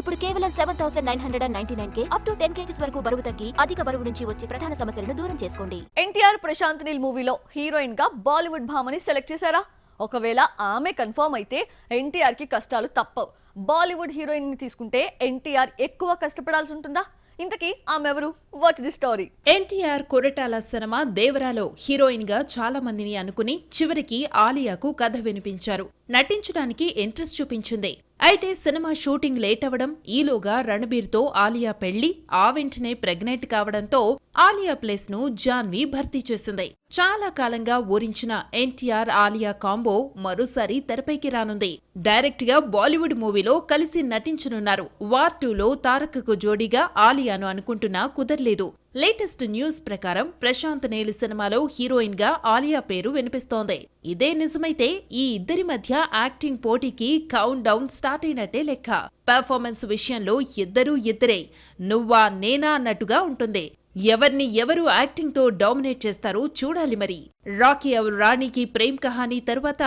ఇప్పుడు కేవలం 7,999K up to 10 kgs వరకు బరువు తగ్గి అధిక బరువు నుంచి వచ్చే ప్రధాన సమస్యలను దూరం చేసుకోండి. ఎన్టీఆర్ ప్రశాంత్ నీల్ మూవీలో హీరోయిన్ గా బాలీవుడ్ భామని సెలెక్ట్ చేశారా? ఒకవేళ ఆమె కన్ఫర్మ్ అయితే ఎన్టీఆర్ కి కష్టాలు తప్పవు. బాలీవుడ్ హీరోయిన్ ని తీసుకుంటే ఎన్టీఆర్ ఎక్కువ కష్టపడాల్సి ఉంటుందా? ఇంతకీ ఆమె ఎవరు? Watch the story. NTR Koratala సినిమా దేవరాలో హీరోయిన్ గా చాలా మందిని అనుకుని చివరికి ఆలియాకు కథ వినిపించారు. నటించడానికి ఇంట్రెస్ట్ చూపించింది. అయితే సినిమా షూటింగ్ లేట్ అవడం, ఈలోగా రణబీర్ తో ఆలియా పెళ్లి, ఆ వెంటనే ప్రెగ్నెంట్ కావడంతో ఆలియా ప్లేస్ ను జాన్వీ భర్తీ చేసింది. చాలా కాలంగా ఊరించిన ఎన్టీఆర్ ఆలియా కాంబో మరోసారి తెరపైకి రానుంది. డైరెక్ట్ గా బాలీవుడ్ మూవీలో కలిసి నటించనున్నారు. వార్ 2లో తారక్కు జోడీగా ఆలియాను అనుకుంటున్నా కుదర్లేదు. లేటెస్ట్ న్యూస్ ప్రకారం ప్రశాంత్ నీల్ సినిమాలో హీరోయిన్ గా ఆలియా పేరు వినిపిస్తోంది. ఇదే నిజమైతే ఈ ఇద్దరి మధ్య యాక్టింగ్ పోటీకి కౌంట్ డౌన్ స్టార్ట్ అయినట్టే లెక్క. పెర్ఫార్మెన్స్ విషయంలో ఇద్దరే నువ్వా నేనా అన్నట్టుగా ఉంటుంది. ఎవరిని ఎవరు యాక్టింగ్ తో డామినేట్ చేస్తారో చూడాలి. మరి రాకీ ఔర్ రాణీకి ప్రేమ్ కహానీ తరువాత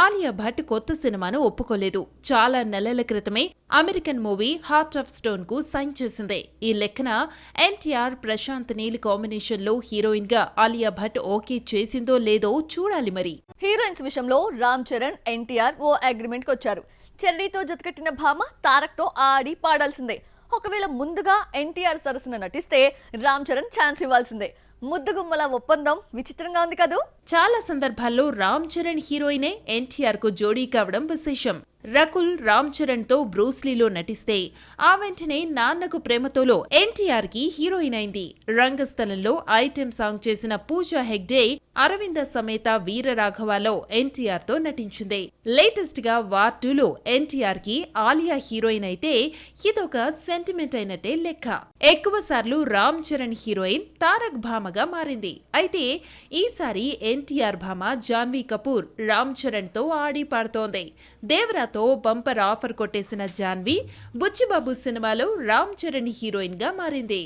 ఆలియా భట్ కొత్త సినిమాను ఒప్పుకోలేదు. చాలా నెలల క్రితమే American movie heart of stone కు సైన్ చేసింది. ఈ లెక్కన ఎన్టీఆర్ ప్రశాంత్ నీల్ కాంబినేషన్ లో హీరోయిన్ గా ఆలియా భట్ ఓకే చేసిందో లేదో చూడాలి. మరి హీరోయిన్స్ విషయంలో రామ్ చరణ్, ఎన్టీఆర్ ఓ అగ్రిమెంట్ కు వచ్చారు. చెర్రీతో జతకట్టిన భామ తారక్ తో ఆడి పాడాల్సిందే. ఒకవేళ ముందుగా ఎన్టీఆర్ సరసన నటిస్తే రామ్ చరణ్ ఛాన్స్ ఇవ్వాల్సిందే. ముద్దుగుమ్మల ఒప్పందం విచిత్రంగా ఉంది కదూ. చాలా సందర్భాల్లో రామ్ చరణ్ హీరోయినే ఎన్టీఆర్ కు జోడీ కావడం విశేషం. రకుల్ రామ్ చరణ్ తో బ్రూస్లీలో నటిస్తే ఆ వెంటనే నాన్నకు ప్రేమతోలో ఎన్టీఆర్ కి హీరోయిన్ అయింది. రంగస్థలంలో ఐటెం సాంగ్ చేసిన పూజా హెగ్డే అరవింద సమేత వీరరాఘవలో ఎన్టీఆర్ తో నటించింది. లేటెస్ట్ గా వార్ 2లో ఎన్టీఆర్ కి ఆలియా హీరోయిన్ అయితే ఇదొక సెంటిమెంట్ అయినట్టే లెక్క. ఎక్కువ సార్లు రామ్ చరణ్ హీరోయిన్ తారక్ భామగా మారింది. అయితే ఈసారి ఎన్టీఆర్ భామ జాన్వీ కపూర్ రామ్ చరణ్ తో ఆడి పాడుతోంది. దేవరాతో బంపర్ ఆఫర్ కొట్టేసిన జాన్వీ బుచ్చిబాబు సినిమాలో రామ్ చరణ్ హీరోయిన్ గా మారింది.